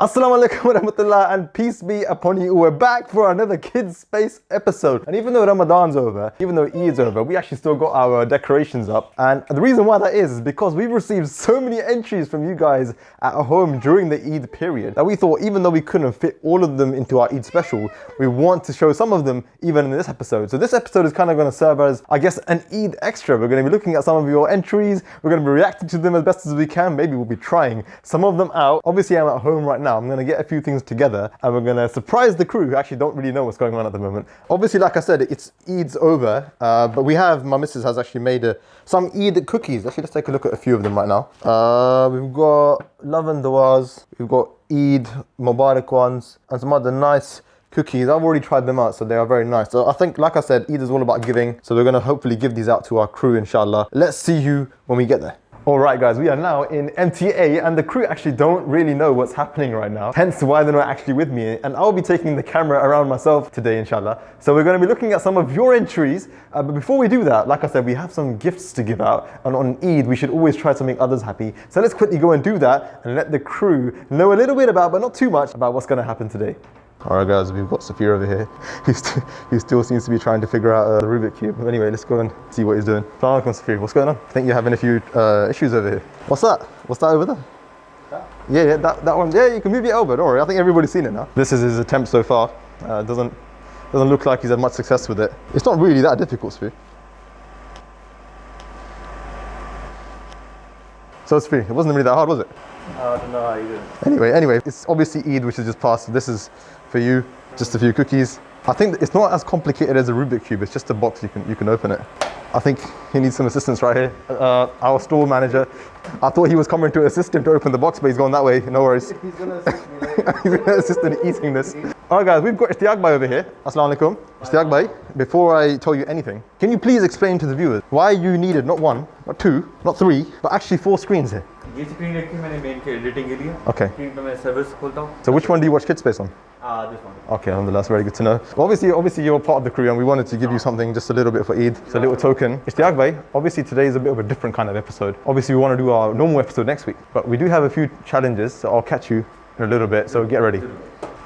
Assalamu alaikum wa rahmatullah and peace be upon you. We're back for another Kids Space episode. And even though Ramadan's over, even though Eid's over, we actually still got our decorations up. And the reason why that is because we've received so many entries from you guys at home during the Eid period that we thought even though we couldn't fit all of them into our Eid special, we want to show some of them even in this episode. So this episode is kind of going to serve as, I guess, an Eid extra. We're going to be looking at some of your entries. We're going to be reacting to them as best as we can. Maybe we'll be trying some of them out. Obviously, I'm at home right now. I'm going to get a few things together and we're going to surprise the crew who actually don't really know what's going on at the moment. Obviously, like I said, it's Eid's over, but my missus has actually made some Eid cookies. Actually, let's take a look at a few of them right now. We've got love and duas, we've got Eid Mubarak ones, and some other nice cookies. I've already tried them out, so they are very nice. So I think, like I said, Eid is all about giving, so we're going to hopefully give these out to our crew, inshallah. Let's see you when we get there. Alright guys, we are now in MTA and the crew actually don't really know what's happening right now, hence why they're not actually with me, and I'll be taking the camera around myself today, inshallah. So we're going to be looking at some of your entries, but before we do that, like I said, we have some gifts to give out, and on Eid we should always try to make others happy. So let's quickly go and do that and let the crew know a little bit about, but not too much, about what's going to happen today. Alright guys, we've got Saphir over here. He still seems to be trying to figure out the Rubik Cube. Anyway, let's go and see what he's doing. Assalamu alaikum, Saphir. What's going on? I think you're having a few issues over here. What's that? What's that over there? Yeah, that one. Yeah, you can move your elbow, don't worry. I think everybody's seen it now. This is his attempt so far. Doesn't look like he's had much success with it. It's not really that difficult, Saphir. So Saphir, it wasn't really that hard, was it? I don't know how you did it. Anyway, it's obviously Eid, which is just passed. This is for you, just a few cookies. I think it's not as complicated as a Rubik Cube. It's just a box, you can open it. I think he needs some assistance right here. Our store manager, I thought he was coming to assist him to open the box, but he's going that way. No worries. He's gonna assist me later. He's going to assist in eating this. Alright guys, we've got Ishtiaq Bhai over here. Assalamu alaikum. Ishtiaq Bhai, before I tell you anything, can you please explain to the viewers why you needed not one, not two, not three, but actually 4 screens here? ये screen रखी मैंने main के editing के लिए. Okay. Screen पे मैं service खोलता हूँ. So which one do you watch Kids Space on? This one. Okay, alhamdulillah, that's very good to know. Well, obviously you're part of the crew and we wanted to give you something, just a little bit for Eid. It's a little token. Ishtiaq Bhai, obviously today is a bit of a different kind of episode. Obviously we want to do our normal episode next week, but we do have a few challenges, so I'll catch you in a little bit, so get ready.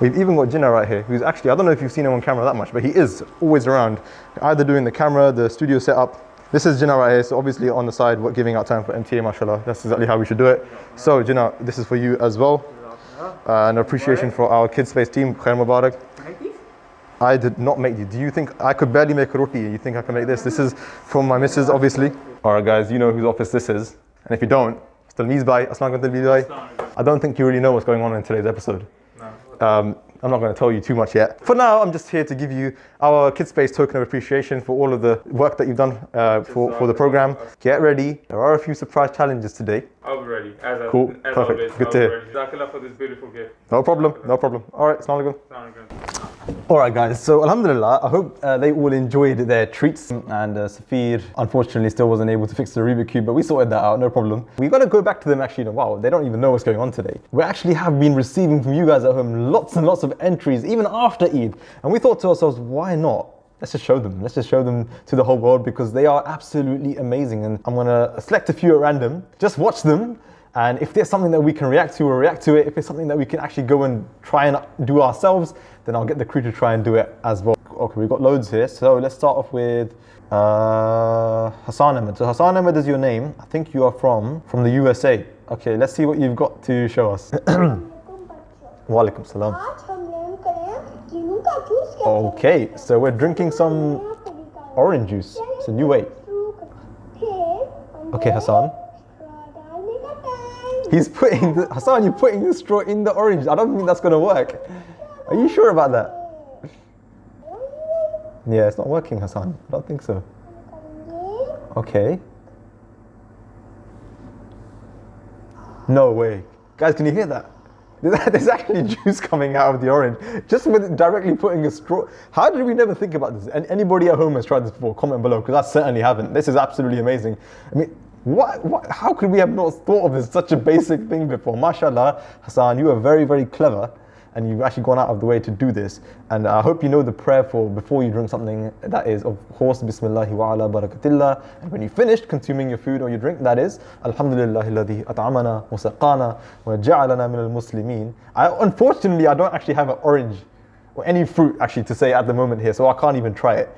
We've even got Jinnah right here, who's actually, I don't know if you've seen him on camera that much, but he is always around, either doing the camera, the studio setup. This is Jinnah right here, so obviously on the side, we're giving out time for MTA, mashallah. That's exactly how we should do it. So Jinnah, this is for you as well. An appreciation for our Kids Space team, Khair Mubarak. I did not make these. Do you think I could barely make a roti? You think I can make this? This is from my missus, obviously. Alright guys, you know whose office this is. And if you don't, it's Talmiz Bhai, Assalamu alaikum. I don't think you really know what's going on in today's episode. I'm not going to tell you too much yet. For now, I'm just here to give you our Kids Space token of appreciation for all of the work that you've done for the program. Get ready. There are a few surprise challenges today. I'll be ready. Cool. As Perfect. always, Good to hear. Jazakallah for this beautiful gift. No problem. No problem. All right. Assalamu alaikum. Assalamu alaikum. Alright guys, so alhamdulillah, I hope they all enjoyed their treats, and Saphir unfortunately still wasn't able to fix the Rubik Cube, but we sorted that out, no problem. We've got to go back to them actually, wow, they don't even know what's going on today. We actually have been receiving from you guys at home lots and lots of entries, even after Eid, and we thought to ourselves, why not? Let's just show them. Let's just show them to the whole world because they are absolutely amazing, and I'm going to select a few at random, just watch them. And if there's something that we can react to, we'll react to it. If it's something that we can actually go and try and do ourselves, then I'll get the crew to try and do it as well. Okay, we've got loads here. So let's start off with Hassan Ahmed. So Hassan Ahmed is your name. I think you are from the USA. Okay, let's see what you've got to show us. Wa alaikum salam. Okay, so we're drinking some orange juice. It's a new way. Okay, Hassan. He's putting, Hassan, you're putting the straw in the orange. I don't think that's going to work. Are you sure about that? Yeah, it's not working, Hassan. I don't think so. Okay. No way. Guys, can you hear that? There's actually juice coming out of the orange. Just with directly putting a straw. How did we never think about this? And anybody at home has tried this before? Comment below, because I certainly haven't. This is absolutely amazing. I mean, how could we have not thought of this, such a basic thing before? MashaAllah, Hassan, you are very, very clever. and you've actually gone out of the way to do this. And I hope you know the prayer for before you drink something, that is, of course, Bismillahi wa ala barakatillah. And when you finished consuming your food or your drink, that is, Alhamdulillahi alladhi at'amana wa saqana wa ja'alana min al-muslimin. Unfortunately, I don't actually have an orange or any fruit actually to say at the moment here, so I can't even try it.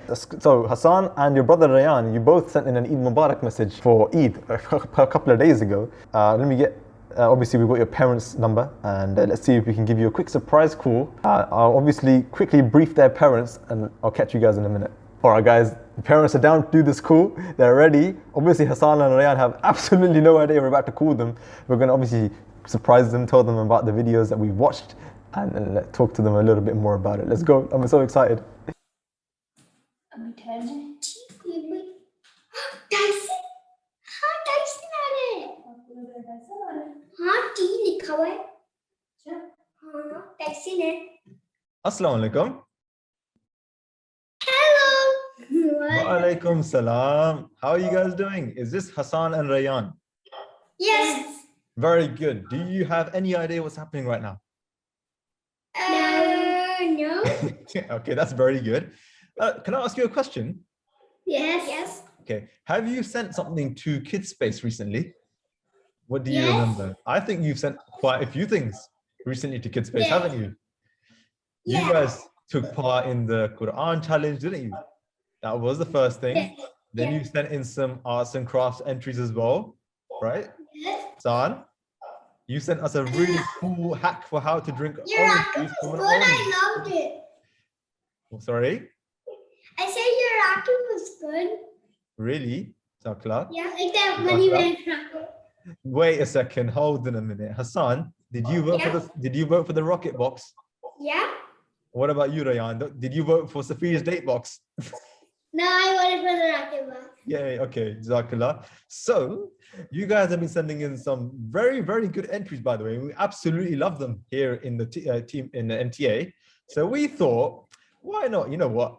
So Hassan and your brother Rayan, you both sent in an Eid Mubarak message for Eid a couple of days ago. Let me get, obviously we've got your parents' number, and let's see if we can give you a quick surprise call. I'll obviously quickly brief their parents, and I'll catch you guys in a minute. Alright guys, the parents are down to do this call, they're ready. Obviously Hassan and Rayan have absolutely no idea we're about to call them. We're going to obviously surprise them, tell them about the videos that we've watched, and let's talk to them a little bit more about it. Let's go. I'm so excited. Assalamu alaikum. Hello. Wa alaikum salam. How are you guys doing? Is this Hassan and Rayan? Yes. Very good. Do you have any idea what's happening right now? No. Okay, that's very good. Can I ask you a question? Yes. Yes. Okay. Have you sent something to KidsSpace recently? What do you Yes. remember? I think you've sent quite a few things recently to KidsSpace, Yes. haven't you? Yeah. You guys took part in the Quran challenge, didn't you? That was the first thing. Yes. Then Yeah. you sent in some arts and crafts entries as well, right? Yes. San, you sent us a really cool hack for how to drink Your orange acting juice was from an good. orange. I loved it. Oh, sorry? I said your acting was good. Really? Sakla? Yeah, like that money man cracker. Wait a second, hold on a minute. Hassan, did you vote for the rocket box? Yeah. What about you, Rayan? Did you vote for Safiya's date box? No, I wanted for the rocket box. Yay, okay, Jazakallah. So, you guys have been sending in some very, very good entries, by the way. We absolutely love them here in the team, in the MTA. So we thought, why not? You know what?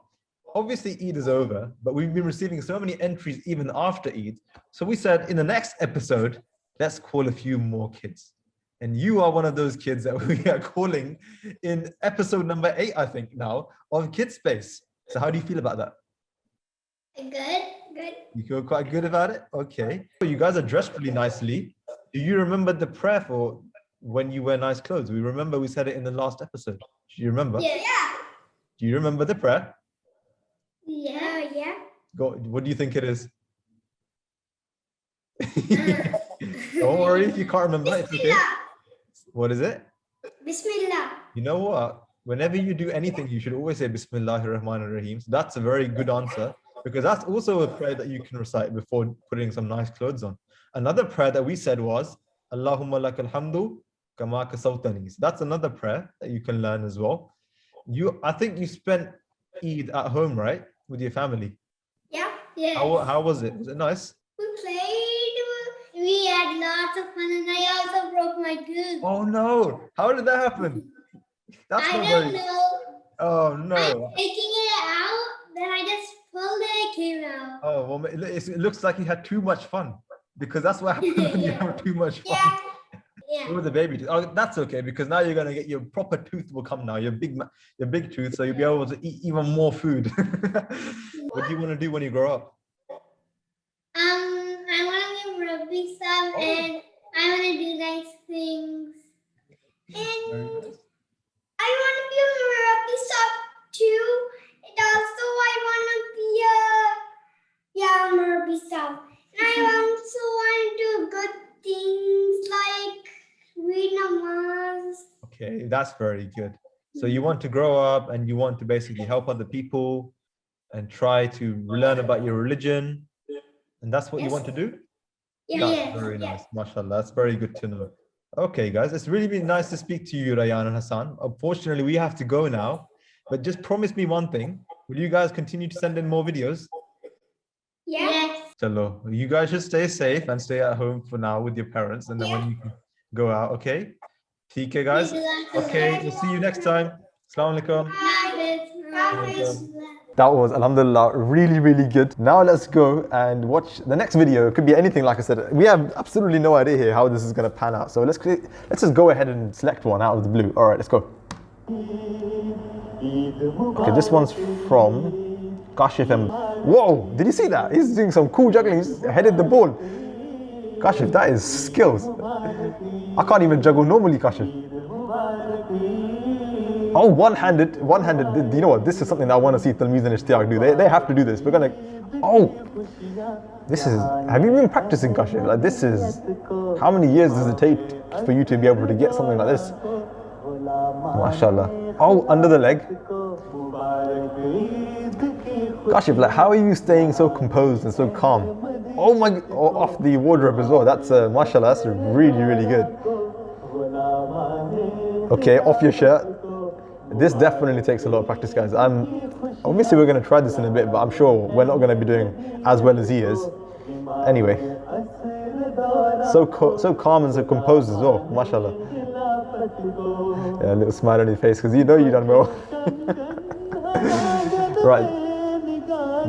Obviously, Eid is over, but we've been receiving so many entries even after Eid. So we said, in the next episode, let's call a few more kids. And you are one of those kids that we are calling in episode number 8, I think now, of KidsSpace. So how do you feel about that? Good. Good. You feel quite good about it? Okay. So you guys are dressed really nicely. Do you remember the prayer for when you wear nice clothes? We remember we said it in the last episode. Do you remember? Yeah. Yeah. Do you remember the prayer? Yeah. Yeah. Go, what do you think it is? Don't worry if you can't remember. It's okay. Bismillah. What is it? Bismillah. You know what? Whenever you do anything, you should always say Bismillahir Rahmanir Rahim. So that's a very good answer, because that's also a prayer that you can recite before putting some nice clothes on. Another prayer that we said was Allahumma lakal hamdu kama kasawtani. So that's another prayer that you can learn as well. I think you spent Eid at home, right? With your family. Yeah. Yeah. How was it? Was it nice? We played. We had lots of fun, and I also broke my tooth. Oh no! How did that happen? That's I not don't very. know. Oh I'm no! taking it out, then I just pulled it, it came out. Oh well, it looks like you had too much fun, because that's what happens when you have too much fun. Yeah. Yeah. With the baby tooth. Oh, that's okay, because now you're gonna get your proper tooth will come now. Your big tooth, so you'll be able to eat even more food. What do you want to do when you grow up? I want to give rugby stuff, and I want to do nice things. And Very nice. I want to be a rugby stuff too. And also I want to be a rugby stuff. And I also want to do good things like read namaz. Okay, that's very good. So you want to grow up and you want to basically help other people and try to learn about your religion, and that's what you Yes. want to do? Yeah. That's Yes. very Yes. nice, mashallah. That's very good to know. Okay, guys, it's really been nice to speak to you, Rayan and Hassan. Unfortunately, we have to go now, but just promise me one thing. Will you guys continue to send in more videos? Yes. Chalo, you guys should stay safe and stay at home for now with your parents, and then when you can go out, okay? TK, guys. Okay, we'll see you next time. Assalamu alaikum. That was, alhamdulillah, really, really good. Now let's go and watch the next video. It could be anything, like I said. We have absolutely no idea here how this is going to pan out. So let's just go ahead and select one out of the blue. All right, let's go. Okay, this one's from Kashif and... Whoa, did you see that? He's doing some cool juggling, he's headed the ball. Kashif, that is skills. I can't even juggle normally, Kashif. Oh, one-handed. Do you know what? This is something that I want to see Talmiz and Ishtiyaq do. They have to do this. We're gonna... Oh! This is... Have you been practicing, Kashif? Like, this is... How many years does it take for you to be able to get something like this? MashaAllah. Oh, under the leg. Kashif, like, how are you staying so composed and so calm? Oh my... Oh, off the wardrobe as well. That's, MashaAllah, that's really, really good. Okay, off your shirt. This definitely takes a lot of practice, guys. Obviously we're going to try this in a bit, but I'm sure we're not going to be doing as well as he is. Anyway, so calm and so composed as well, mashallah. Yeah, a little smile on your face because you know you done well. Right,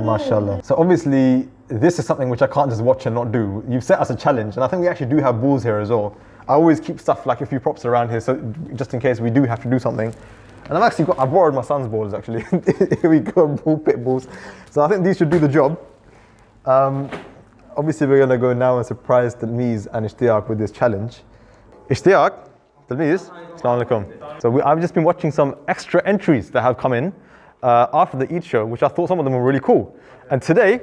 mashallah. So obviously this is something which I can't just watch and not do. You've set us a challenge, and I think we actually do have balls here as well. I always keep stuff like a few props around here, so just in case we do have to do something. And I borrowed my son's balls actually. Here we go, ball pit balls. So I think these should do the job. Obviously we're gonna go now and surprise Talmiz and Ishtiyaq with this challenge. Ishtiyaq, Talmiz, Assalamu alaikum. So I've just been watching some extra entries that have come in after the Eid show, which I thought some of them were really cool. And today,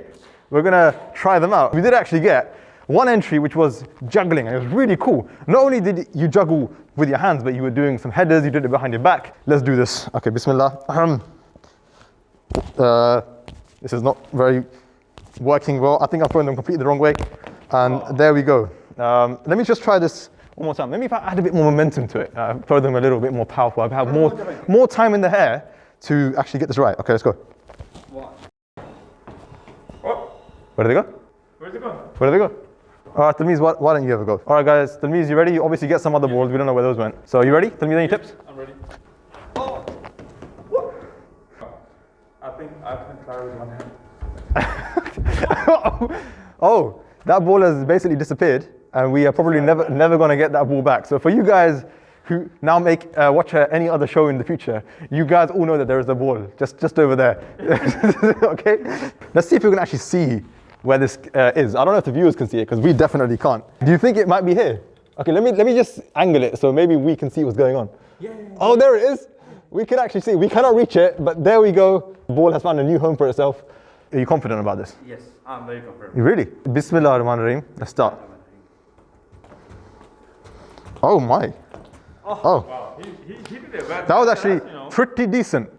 we're gonna try them out. We did actually get one entry which was juggling, and it was really cool. Not only did you juggle with your hands, but you were doing some headers, you did it behind your back. Let's do this. Okay, bismillah. This is not very working well. I think I'm throwing them completely the wrong way. And there we go. Let me just try this one more time. Maybe if I add a bit more momentum to it, throw them a little bit more powerful. I have more time in the hair to actually get this right. Okay, let's go. Where did they go? Where's it going? Where did they go? All right, Talmiz, why don't you have a go? All right, guys, Talmiz, you ready? You obviously get some other balls. We don't know where those went. So, you ready? Talmiz, any tips? I'm ready. Oh! What? I think I can try with one hand. Oh, that ball has basically disappeared, and we are probably never going to get that ball back. So, for you guys who now watch any other show in the future, you guys all know that there is a ball just over there. Okay? Let's see if we can actually see where this is. I don't know if the viewers can see it because we definitely can't. Do you think it might be here? Okay, let me just angle it so maybe we can see what's going on. Yeah. Oh, there it is. We can actually see. We cannot reach it, but there we go. The ball has found a new home for itself. Are you confident about this? Yes, I'm very confident. You really? Bismillah ar-Rahman ar-Rahim. Let's start. Oh my. Oh. Wow, he did it. That was actually pretty decent.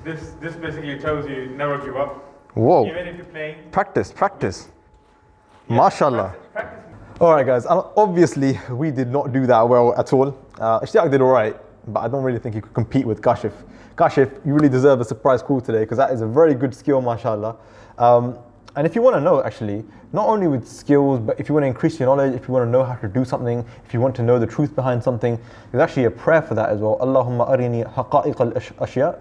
This basically tells you never give up. Whoa. Even if you're playing. Practice. MashaAllah. Practice. All right, guys. Obviously, we did not do that well at all. Ishtiyaq did all right, but I don't really think he could compete with Kashif. Kashif, you really deserve a surprise call today because that is a very good skill, mashallah. And if you want to know, actually, not only with skills, but if you want to increase your knowledge, if you want to know how to do something, if you want to know the truth behind something, there's actually a prayer for that as well. Allahumma arini haqa'iq al-ashya.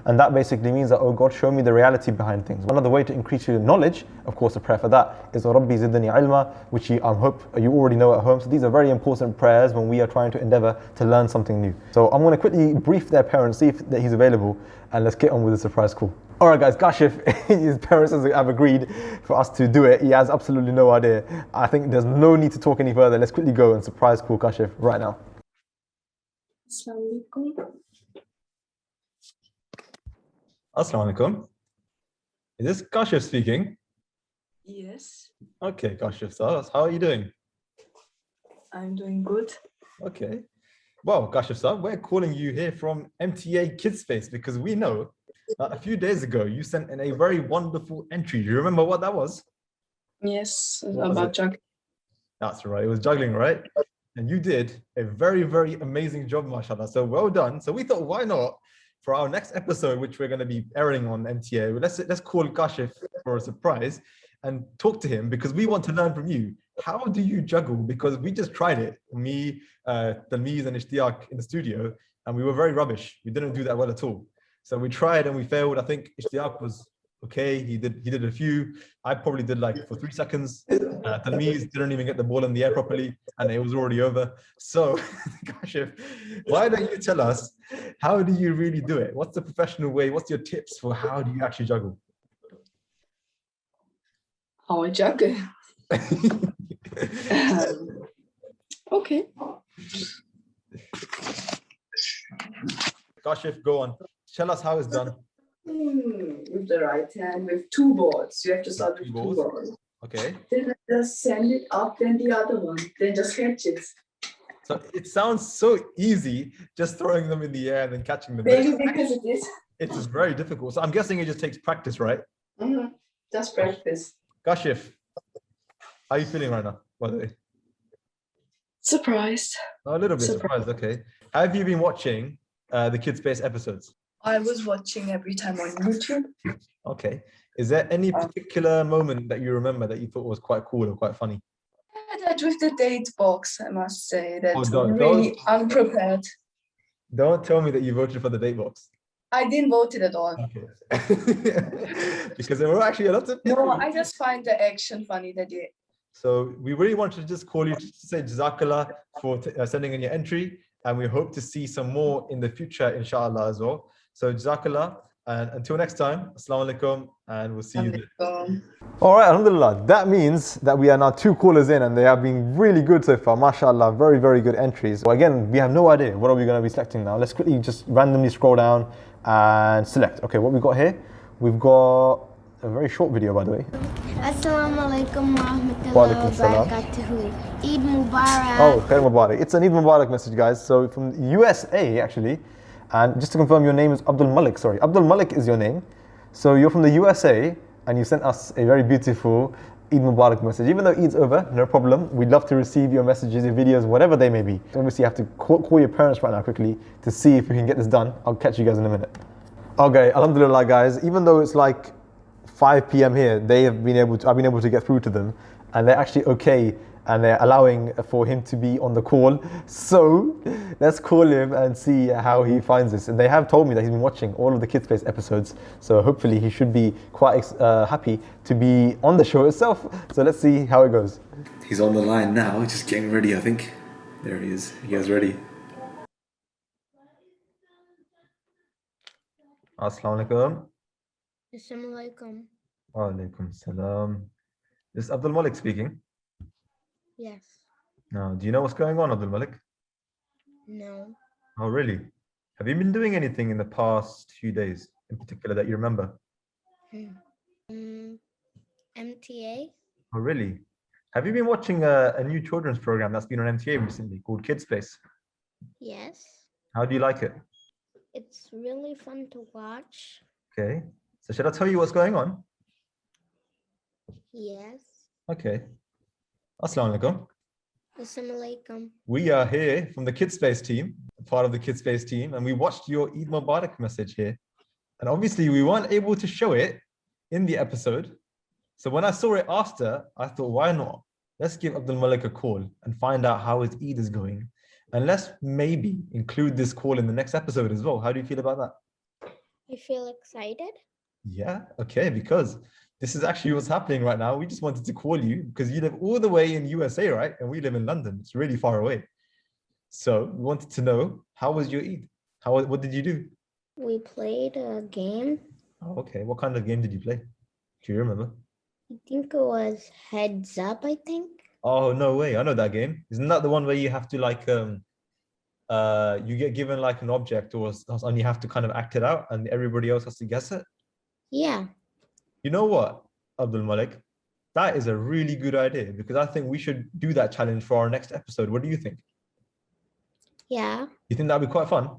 And that basically means that, oh God, show me the reality behind things. Another way to increase your knowledge, of course, a prayer for that is Rabbi zidni ilma, which I hope you already know at home. So these are very important prayers when we are trying to endeavor to learn something new. So I'm going to quickly brief their parents, see if that he's available, and let's get on with the surprise call. All right, guys, Kashif, his parents have agreed for us to do it. He has absolutely no idea. I think there's no need to talk any further. Let's quickly go and surprise call Kashif right now. Assalamu alaikum. Assalamu alaikum. Is this Kashif speaking? Yes, Okay, Kashif, so how are you doing? I'm doing good. Okay. Well, Kashif, sir, we're calling you here from MTA Kids Space because we know that a few days ago you sent in a very wonderful entry. Do you remember what that was? Yes, What was about it? juggling. That's right. It was juggling, right? And you did a very, very amazing job, mashallah. So well done. So we thought, why not? For our next episode, which we're going to be airing on MTA, let's call Kashif for a surprise and talk to him because we want to learn from you. How do you juggle? Because we just tried it, me, Talmiz and Ishtiyaq in the studio, and we were very rubbish. We didn't do that well at all. So we tried and we failed. I think Ishtiyaq was Okay, he did a few. I probably did like for 3 seconds. Talmiz didn't even get the ball in the air properly, and it was already over. So, Kashif, why don't you tell us how do you really do it? What's the professional way? What's your tips for how do you actually juggle? How I juggle. Okay. Kashif, go on. Tell us how it's done. With the right hand, with two boards. You have to start with Two two balls. balls. Okay. Then I just send it up, then the other one. Then just catch it. So it sounds so easy, just throwing them in the air and then catching them. Maybe because it is. It's very difficult. So I'm guessing it just takes practice, right? Just practice. Kashif, how are you feeling right now, by the way? Surprised. A little bit surprised, okay. Have you been watching the Kids Space episodes? I was watching every time on YouTube. Okay. Is there any particular moment that you remember that you thought was quite cool or quite funny? That with the date box, I must say, that's don't- really unprepared. Don't tell me that you voted for the date box. I didn't vote it at all. Okay. Because there were actually a lot of people. No, I just find the action funny that day. So we really wanted to just call you to say Jazakallah for sending in your entry, and we hope to see some more in the future, inshallah, as well. So Jazakallah, and until next time, Assalamu alaikum, and we'll see you then. All right, alhamdulillah. That means that we are now 2 callers in, and they have been really good so far. MashaAllah, very, very good entries. But again, we have no idea what are we going to be selecting now. Let's quickly just randomly scroll down and select. Okay, what we've got here, we've got a very short video, by the way. Assalamu alaikum wa rahmatullahi Wa wa alaikum salam. barakatuhu. Eid Mubarak. Oh, Khair Mubarak. It's an Eid Mubarak message, guys. So from the USA, actually. And just to confirm, your name is Abdul Malik. Sorry, Abdul Malik is your name. So you're from the USA, and you sent us a very beautiful Eid Mubarak message. Even though Eid's over, no problem. We'd love to receive your messages, your videos, whatever they may be. Obviously, you have to call your parents right now quickly to see if we can get this done. I'll catch you guys in a minute. Okay, alhamdulillah, guys. Even though it's like 5 p.m. here, I've been able to get through to them, and they're actually okay, and they're allowing for him to be on the call. So let's call him and see how he finds this. And they have told me that he's been watching all of the Kids Space episodes, so hopefully he should be quite happy to be on the show itself. So let's see how it goes. He's on the line now, just getting ready, I think. There he is. He is ready. Assalamu alaikum. Assalamu alaikum. Wa alaikum salam. This is Abdul Malik speaking. Yes. Now, do you know what's going on, Abdul Malik? No. Oh, really? Have you been doing anything in the past few days in particular that you remember? MTA? Oh, really? Have you been watching a new children's program that's been on MTA recently called Kids Space? Yes. How do you like it? It's really fun to watch. Okay. So should I tell you what's going on? Yes. Okay. Assalamu alaikum. Assalamu alaikum. We are here from the Kids Space team, part of the Kids Space team, and we watched your Eid Mubarak message here. And obviously we weren't able to show it in the episode. So when I saw it after, I thought, why not? Let's give Abdul Malik a call and find out how his Eid is going. And let's maybe include this call in the next episode as well. How do you feel about that? I feel excited. Yeah, okay, because this is actually what's happening right now. We just wanted to call you because you live all the way in USA, right? And we live in London. It's really far away. So we wanted to know, how was your Eid? What did you do? We played a game. Oh, okay. What kind of game did you play? Do you remember? I think it was Heads Up, I think. Oh, no way. I know that game. Isn't that the one where you have to like, you get given like an object and you have to kind of act it out and everybody else has to guess it? Yeah. You know what, Abdul Malik? That is a really good idea because I think we should do that challenge for our next episode. What do you think? Yeah. You think that'd be quite fun?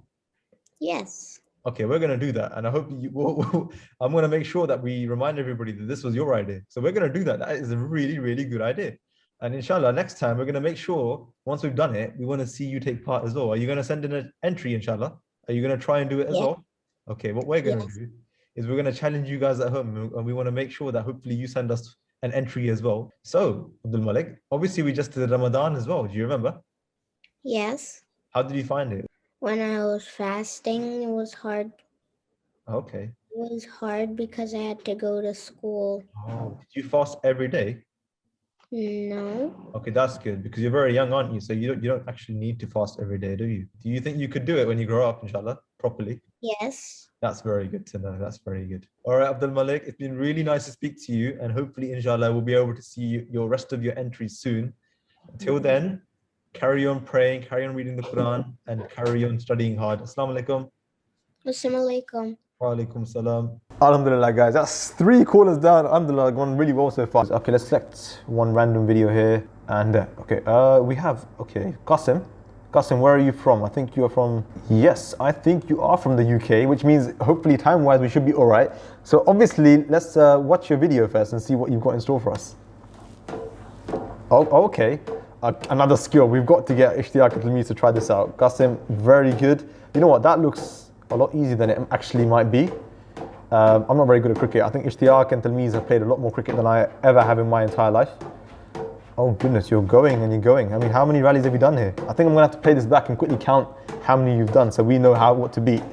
Yes. Okay, we're going to do that. And I hope I'm going to make sure that we remind everybody that this was your idea. So we're going to do that. That is a really, really good idea. And inshallah, next time we're going to make sure, once we've done it, we want to see you take part as well. Are you going to send in an entry, inshallah? Are you going to try and do it as well? Okay, what we're going to do is we're going to challenge you guys at home and we want to make sure that hopefully you send us an entry as well. So, Abdul Malik, obviously we just did Ramadan as well. Do you remember? Yes. How did you find it? When I was fasting, it was hard. Okay. was hard because I had to go to school. Oh, did you fast every day? No. Okay, that's good because you're very young, aren't you? So you don't actually need to fast every day, do you? Do you think you could do it when you grow up, inshallah, properly? Yes. That's very good to know. That's very good. All right, Abdul Malik, it's been really nice to speak to you, and hopefully, inshallah, we'll be able to see your rest of your entries soon. Until then, carry on praying, carry on reading the Quran, and carry on studying hard. Assalamu alaikum. Assalamualaikum. Wa alaikum salam. Alhamdulillah, guys, that's 3 callers down. Alhamdulillah, gone really well so far. Okay, let's select one random video here. And we have, Qasim. Qasim, where are you from? I think you are from, yes, I think you are from the UK, which means hopefully time-wise we should be all right. So obviously, let's watch your video first and see what you've got in store for us. Oh, okay. Another skill. We've got to get Ishtiyaq and Talmiz to try this out. Qasim, very good. You know what? That looks a lot easier than it actually might be. I'm not very good at cricket. I think Ishtiyaq and Talmiz have played a lot more cricket than I ever have in my entire life. Oh goodness, you're going and you're going. I mean, how many rallies have you done here? I think I'm gonna have to play this back and quickly count how many you've done so we know what to beat.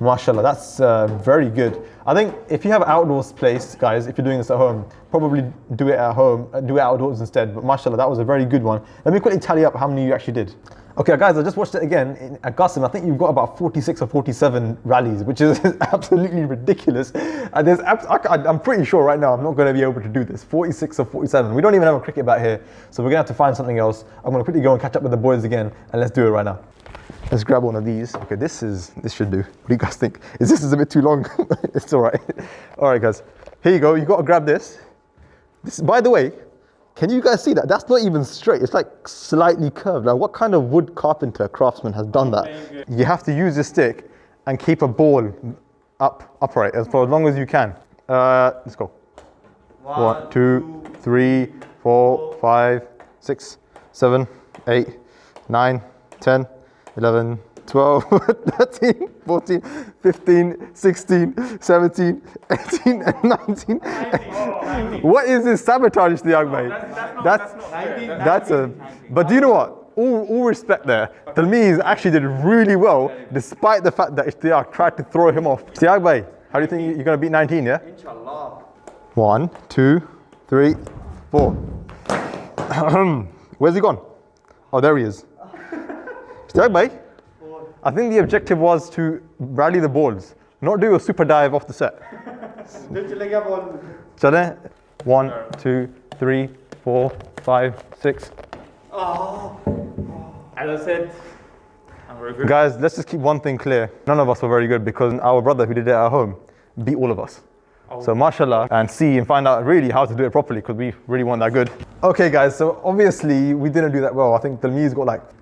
MashaAllah, that's very good. I think if you have an outdoors place, guys, if you're doing this at home, probably do it at home, do it outdoors instead. But MashaAllah, that was a very good one. Let me quickly tally up how many you actually did. Okay, guys, I just watched it again. At Qasim, I think you've got about 46 or 47 rallies, which is absolutely ridiculous. And I'm pretty sure right now I'm not going to be able to do this. 46 or 47. We don't even have a cricket bat here, so we're going to have to find something else. I'm going to quickly go and catch up with the boys again, and let's do it right now. Let's grab one of these. Okay, this should do. What do you guys think? This is a bit too long. It's all right. All right, guys. Here you go. You got to grab this. This, by the way, can you guys see that? That's not even straight. It's like slightly curved. Like, what kind of wood carpenter craftsman has done that? You have to use your stick and keep a ball upright for as long as you can. Let's go. 1, 2, 3, 4, 5, 6, 7, 8, 9, 10, 11, 12, 13, 14, 15, 16, 17, 18, and 19. What is this sabotage, the young mate? That's a. But do you know what? All respect there. Talmiz actually did really well, despite the fact that Ishtiyaq tried to throw him off. Ishtiyaq bhai, how do you think you're going to beat 19, yeah? Inshallah. 1, 2, 3, 4. Where's he gone? Oh, there he is. Ishtiyaq bhai, I think the objective was to rally the balls, not do a super dive off the set. Chale? 1, 2, 3, 4, 5, 6. As I said, I'm very good. Guys, let's just keep one thing clear. None of us were very good because our brother who did it at home beat all of us. So mashallah, and see and find out really how to do it properly because we really weren't that good. Okay guys, so obviously we didn't do that well. I think Talmiz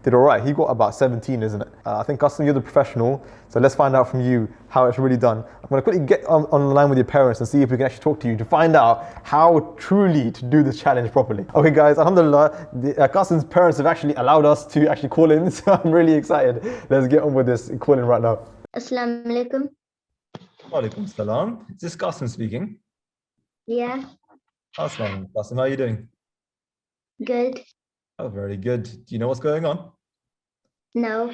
did all right. He got about 17, isn't it? I think Qasim, you're the professional. So let's find out from you how it's really done. I'm gonna quickly get on the line with your parents and see if we can actually talk to you to find out how truly to do this challenge properly. Okay guys, alhamdulillah, Qasim's parents have actually allowed us to actually call in. So I'm really excited. Let's get on with this calling right now. Assalamu alaikum. Walaikum salam. Is this Qasim speaking? Yeah, Assalamu alaikum, Qasim. How are you doing? good. Oh, very good. Do you know what's going on? No.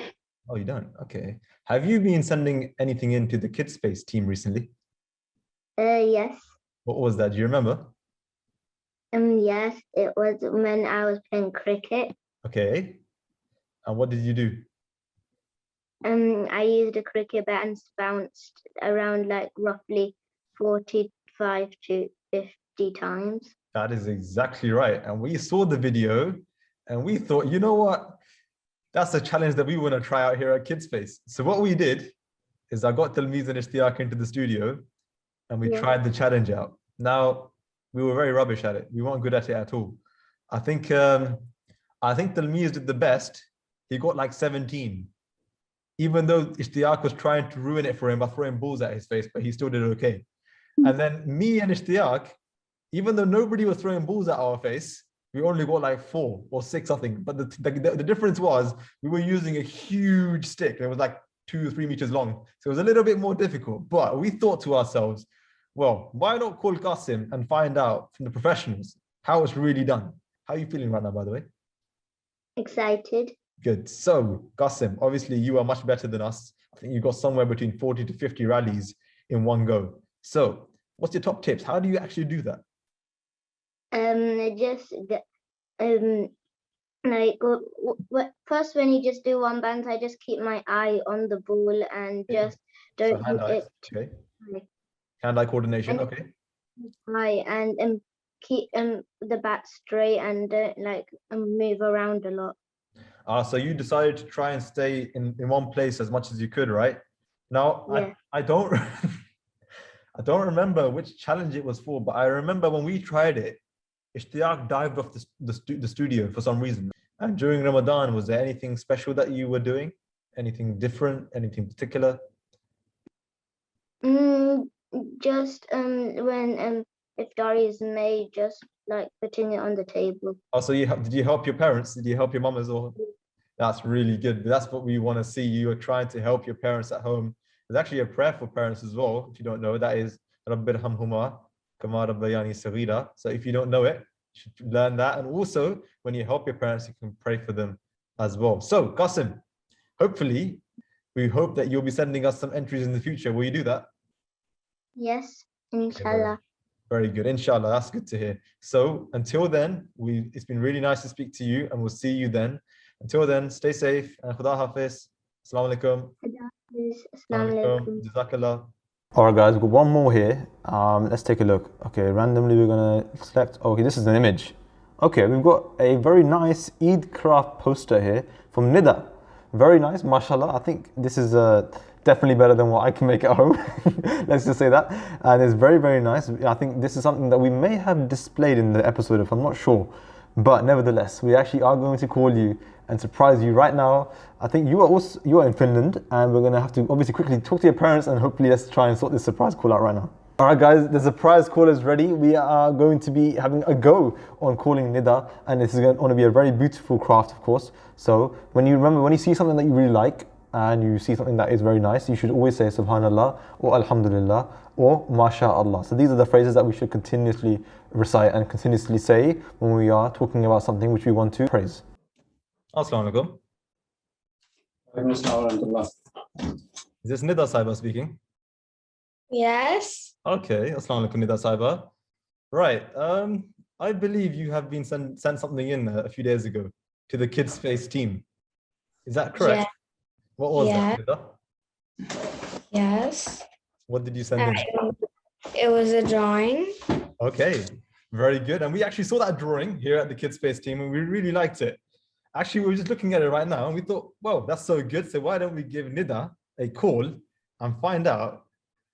Oh, you don't? Okay. Have you been sending anything into the Kids Space team recently? Yes. What was that? Do you remember? Yes, it was when I was playing cricket. Okay. And what did you do? I used a cricket bat and bounced around like roughly 45 to 50 times. That is exactly right. And we saw the video and we thought, you know what? That's a challenge that we want to try out here at Kids Space. So what we did is I got Talmiz and Ishtiyaq into the studio and we tried the challenge out. Now, we were very rubbish at it. We weren't good at it at all. I think Talmiz did the best. He got like 17. Even though Ishtiyaq was trying to ruin it for him by throwing balls at his face, but he still did okay. And then me and Ishtiyaq, even though nobody was throwing balls at our face, we only got like 4 or 6, I think. But the difference was we were using a huge stick. And it was like 2 or 3 meters long. So it was a little bit more difficult. But we thought to ourselves, well, why not call Qasim and find out from the professionals how it's really done? How are you feeling right now, by the way? Excited. Good. So, Qasim, obviously you are much better than us. I think you got somewhere between 40 to 50 rallies in one go. So what's your top tips? How do you actually do that? Just like first when you just do one bounce, I just keep my eye on the ball and just So don't hand hit eye. it Okay. like Hand eye coordination. and Okay. high and keep the bat straight and don't like move around a lot. So you decided to try and stay in one place as much as you could, right? Now, Yeah. I don't I don't remember which challenge it was for, but I remember when we tried it, Ishtiaq dived off the studio for some reason. And during Ramadan, was there anything special that you were doing? Anything different? Anything particular? Just when iftar is made, just like putting it on the table. Also, did you help your parents? Did you help your mum as well? That's really good. That's what we want to see. You are trying to help your parents at home. There's actually a prayer for parents as well. If you don't know, that is Rabbi irhamhuma kama rabbayani saghira. So if you don't know it, you should learn that. And also, when you help your parents, you can pray for them as well. So, Qasim, hopefully, we hope that you'll be sending us some entries in the future. Will you do that? Yes, inshallah. Very good. Inshallah, that's good to hear. So until then, it's been really nice to speak to you, and we'll see you then. Until then, stay safe and Khuda Hafiz. Assalamu alaikum. Assalamu alaikum. Jazakallah. All right, guys, we've got one more here. Let's take a look. Okay, randomly we're gonna select. Okay, this is an image. Okay, we've got a very nice Eid craft poster here from Nida. Very nice, mashallah. I think this is definitely better than what I can make at home. Let's just say that. And it's very, very nice. I think this is something that we may have displayed in the episode, if I'm not sure. But nevertheless, we actually are going to call you and surprise you right now. I think you are in Finland, and we're going to have to obviously quickly talk to your parents, and hopefully let's try and sort this surprise call out right now. All right, guys, the surprise call is ready. We are going to be having a go on calling Nida, and this is going to be a very beautiful craft, of course. So when you see something that you really like, and you see something that is very nice, you should always say Subhanallah or Alhamdulillah or MashaAllah. So these are the phrases that we should continuously recite and continuously say when we are talking about something which we want to praise. Assalamu alaikum. Is this Nida Saiba speaking? Yes. Okay, Assalamu alaikum Nida Saiba. Right, I believe you have been sent something in a few days ago to the Kids Space team. Is that correct? Yeah. What was that, Nida? Yes. What did you send in? It was a drawing. Okay, very good. And we actually saw that drawing here at the Kids Space team, and we really liked it. Actually, we were just looking at it right now, and we thought, well, that's so good. So why don't we give Nida a call and find out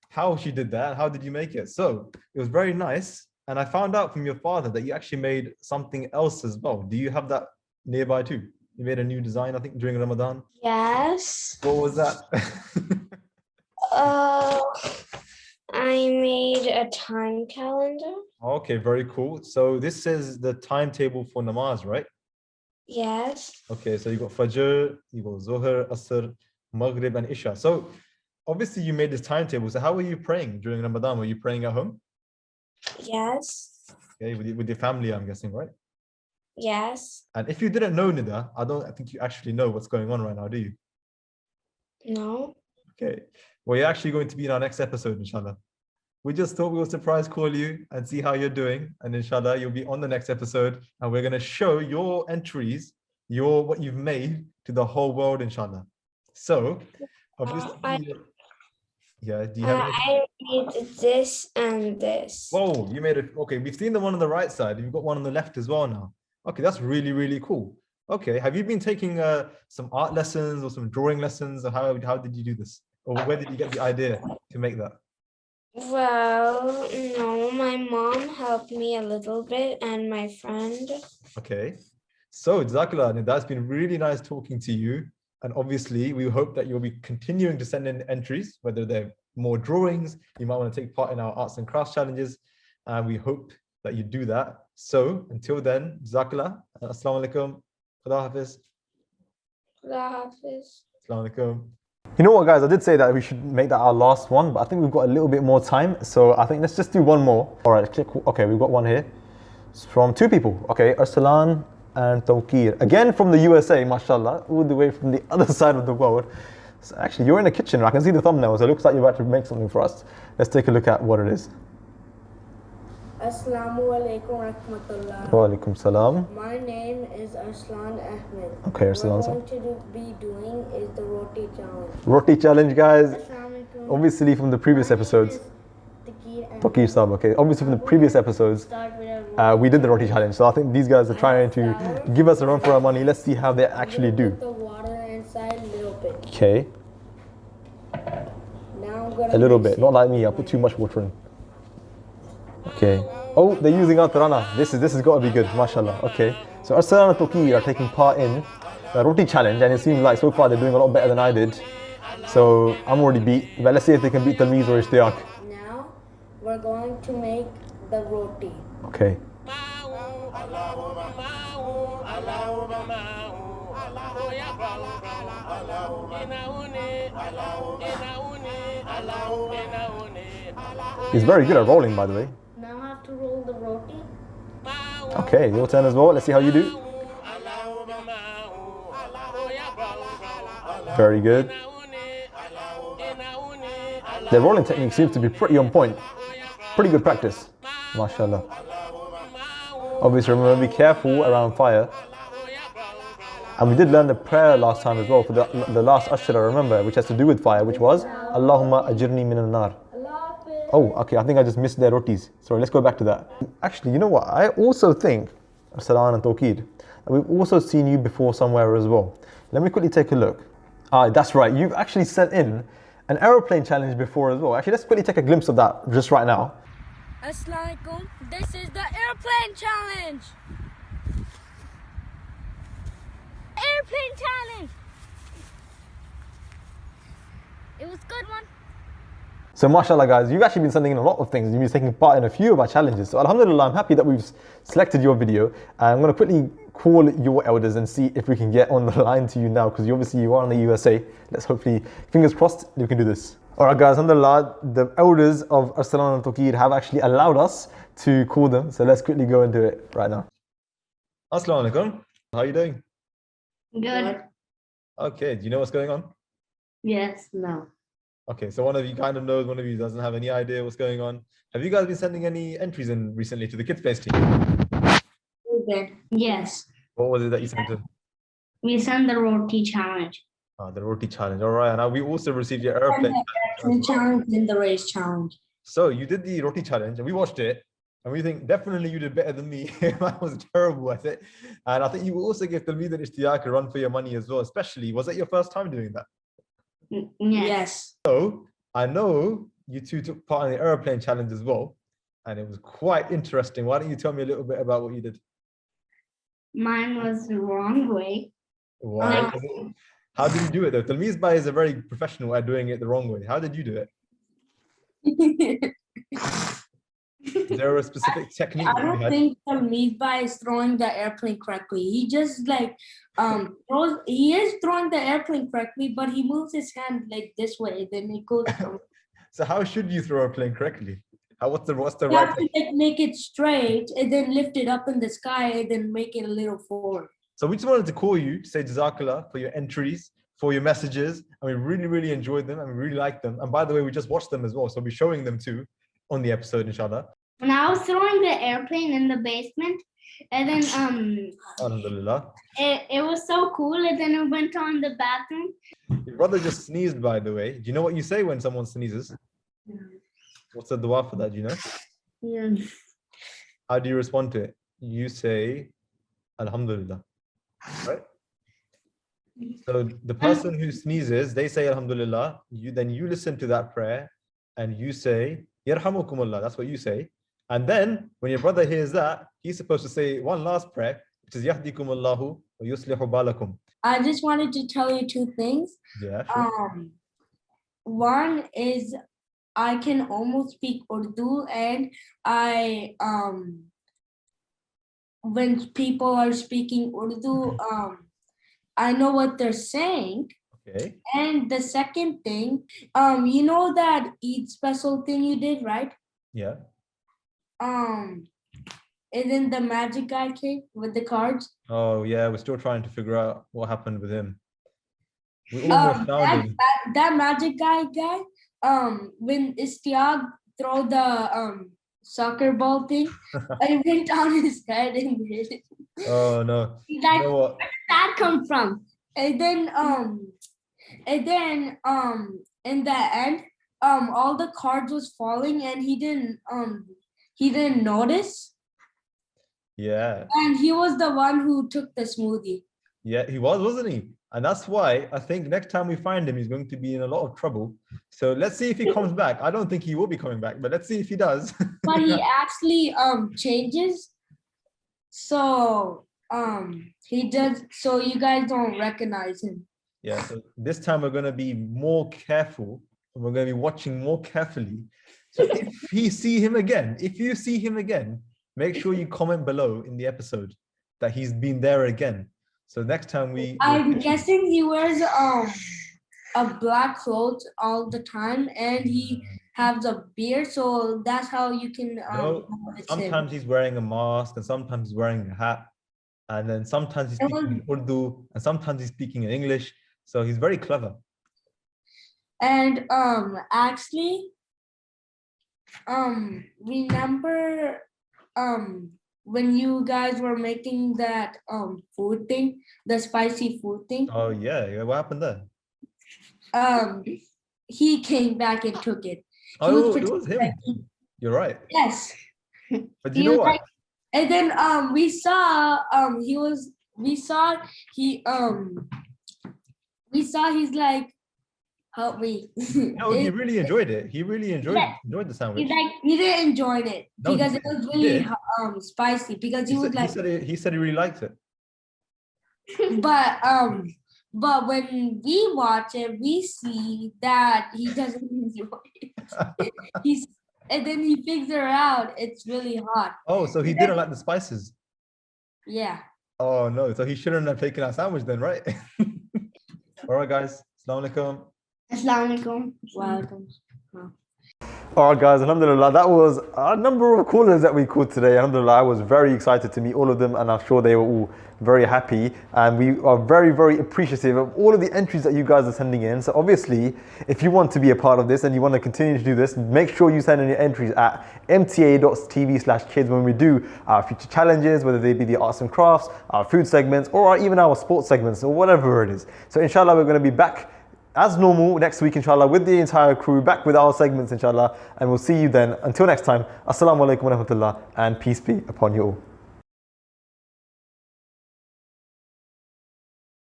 how she did that? How did you make it? So it was very nice. And I found out from your father that you actually made something else as well. Do you have that nearby too? You made a new design, I think, during Ramadan. Yes. What was that? I made a time calendar. Okay, very cool. So this is the timetable for namaz, right? Yes. Okay, so you got Fajr, you got Zohar, Asr, Maghrib, and Isha. So obviously you made this timetable. So how were you praying during Ramadan? Were you praying at home? Yes. Okay, with your family, I'm guessing, right? Yes. And if you didn't know Nida, I think you actually know what's going on right now, do you? No. Okay. Well, you're actually going to be in our next episode, inshallah. We just thought we would surprise call you and see how you're doing. And inshallah, you'll be on the next episode. And we're going to show your entries, what you've made to the whole world, inshallah. So, obviously, yeah, do you have I made this and this. Whoa, you made it. Okay, we've seen the one on the right side. You've got one on the left as well now. Okay, that's really, really cool. Okay, have you been taking some art lessons or some drawing lessons? Or how did you do this? Or where did you get the idea to make that? Well, no, my mom helped me a little bit and my friend. Okay, so Jazakallah, that's been really nice talking to you. And obviously, we hope that you'll be continuing to send in entries, whether they're more drawings, you might want to take part in our arts and crafts challenges. And we hope that you do that. So until then, Jazakallah, Assalamu alaikum, Khuda Hafiz. Khuda Hafiz. Assalamu alaikum. You know what, guys, I did say that we should make that our last one, but I think we've got a little bit more time. So I think let's just do one more. All right, click. Okay, we've got one here. It's from two people. Okay, Arsalan and Tawqir. Again from the USA, mashallah, all the way from the other side of the world. So actually, you're in the kitchen. I can see the thumbnail, so it looks like you're about to make something for us. Let's take a look at what it is. Assalamu alaikum rahmatullah. Wa alaikum salam. My name is Arslan Ahmed. Okay, Arslan. What we're going to be doing is the Roti challenge. Roti challenge, guys. Assalamu alaikum. Obviously from the previous episodes. Taqir Sab, okay. Obviously from the previous episodes, we did the Roti challenge. So I think these guys are trying to give us a run for our money. Let's see how they actually do. Put the water inside a little bit. Okay. Now I'm gonna A little mix bit. it. Not like me. I put too much water in. Okay. Oh, they're using our tarana. This has got to be good, mashallah. Okay. So Arslan and Taqir are taking part in the Roti challenge, and it seems like so far they're doing a lot better than I did. So I'm already beat. But let's see if they can beat Talmiz or Ishtiyaq. Now we're going to make the roti. Okay. He's very good at rolling, by the way. Now I have to roll the roti. Okay, your turn as well. Let's see how you do. Very good. Their rolling technique seems to be pretty on point. Pretty good practice. MashaAllah. Obviously, remember, be careful around fire. And we did learn the prayer last time as well for the last ashra, remember, which has to do with fire, which was Allahumma ajirni minan nar. Oh, okay, I think I just missed their rotis. Sorry, let's go back to that. Actually, you know what? I also think, Arsalan and Tawqeed, we've also seen you before somewhere as well. Let me quickly take a look. Ah, that's right, you've actually sent in an aeroplane challenge before as well. Actually, let's quickly take a glimpse of that just right now. Assalamu alaikum. This is the airplane challenge. Airplane challenge. It was good one. So mashallah guys, you've actually been sending in a lot of things. You've been taking part in a few of our challenges. So alhamdulillah, I'm happy that we've selected your video. I'm going to quickly call your elders and see if we can get on the line to you now, because obviously you are in the USA. Let's hopefully, fingers crossed, we can do this. Alright guys, alhamdulillah, the elders of Arsalan and Tawqeed have actually allowed us to call them. So let's quickly go and do it right now. Assalamu alaikum. How are you doing? Good. Okay, do you know what's going on? Yes. No. Okay, so one of you kind of knows, one of you doesn't have any idea what's going on. Have you guys been sending any entries in recently to the Kids Space team? We did. Yes. What was it that you sent in? We sent the roti challenge. The Roti challenge. All right, and we also received your aeroplane. The challenge and the race challenge. So you did the Roti challenge, and we watched it, and we think definitely you did better than me. I was terrible at it, and I think you will also give Talmeed and Ishtiyaq a run for your money as well. Especially, was it your first time doing that? Yes. So I know you two took part in the aeroplane challenge as well, and it was quite interesting. Why don't you tell me a little bit about what you did? Mine was the wrong way. Why? How did you do it though? Talmeez Bhai is a very professional at doing it the wrong way. How did you do it? Is there a specific technique? I don't think Talmeed Bhai is throwing the airplane correctly. He just like throws. He is throwing the airplane correctly, but he moves his hand like this way. Then it goes. So how should you throw a plane correctly? What's the You right have to like make it straight and then lift it up in the sky and then make it a little forward. So we just wanted to call you to say Jazakallah for your entries, for your messages, and we really, really enjoyed them and we really liked them. And by the way, we just watched them as well, so we'll be showing them too on the episode, inshallah. When I was throwing the airplane in the basement, and then Alhamdulillah. it was so cool, and then I went on the bathroom. Your brother just sneezed, by the way. Do you know what you say when someone sneezes? What's the dua for that, do you know? Yeah. How do you respond to it? You say Alhamdulillah, right? So the person who sneezes, they say Alhamdulillah, then you listen to that prayer and you say Yarhamukumullah, that's what you say. And then when your brother hears that, he's supposed to say one last prayer, which is Yahdikumullahu wa yuslihu balakum. I just wanted to tell you two things. Yeah, sure. One is I can almost speak Urdu, and I when people are speaking Urdu, I know what they're saying. Okay. And the second thing, you know that Eid special thing you did, right? Yeah. And then the magic guy came with the cards. Oh yeah, we're still trying to figure out what happened with him. We almost found him. that magic guy, when Istiag throw the soccer ball thing, I went on his head and hit it. Oh no. He's You like, know what? where did that come from? And then in the end, all the cards was falling and he didn't notice. Yeah. And he was the one who took the smoothie. Yeah, he was, wasn't he? And that's why I think next time we find him, he's going to be in a lot of trouble. So let's see if he comes back. I don't think he will be coming back, but let's see if he does. But he actually changes. So he does, so you guys don't recognize him. Yeah, so this time we're going to be more careful and we're going to be watching more carefully. So if you see him again, make sure you comment below in the episode that he's been there again. So next time I'm guessing he wears a black clothes all the time and he has a beard, so that's how you can no, sometimes he's wearing a mask and sometimes he's wearing a hat, and then sometimes he's speaking in Urdu and sometimes he's speaking in English. So he's very clever. And actually remember when you guys were making that food thing, the spicy food thing? Oh yeah, what happened there? He came back and took it. Oh, it was him. You're right. Yes. But you know what? And then we saw he's like, help me. No, he really enjoyed it. He really enjoyed the sandwich. He's like, he didn't enjoy it because it was really spicy because he was like, he said he really liked it. But when we watch it, we see that he doesn't enjoy it. And then he figures out it's really hot. Oh, so he didn't like the spices. Yeah. Oh no, so he shouldn't have taken our sandwich then, right? All right, guys. Assalamu alaikum. Assalamu alaikum. All right, guys, alhamdulillah, that was a number of callers that we called today. Alhamdulillah, I was very excited to meet all of them and I'm sure they were all very happy. And we are very, very appreciative of all of the entries that you guys are sending in. So obviously, if you want to be a part of this and you want to continue to do this, make sure you send in your entries at mta.tv/kids when we do our future challenges, whether they be the arts and crafts, our food segments, or even our sports segments, or whatever it is. So inshallah, we're going to be back as normal next week, inshallah, with the entire crew, back with our segments, inshallah, and we'll see you then. Until next time, assalamu alaikum wa rahmatullah, and peace be upon you all.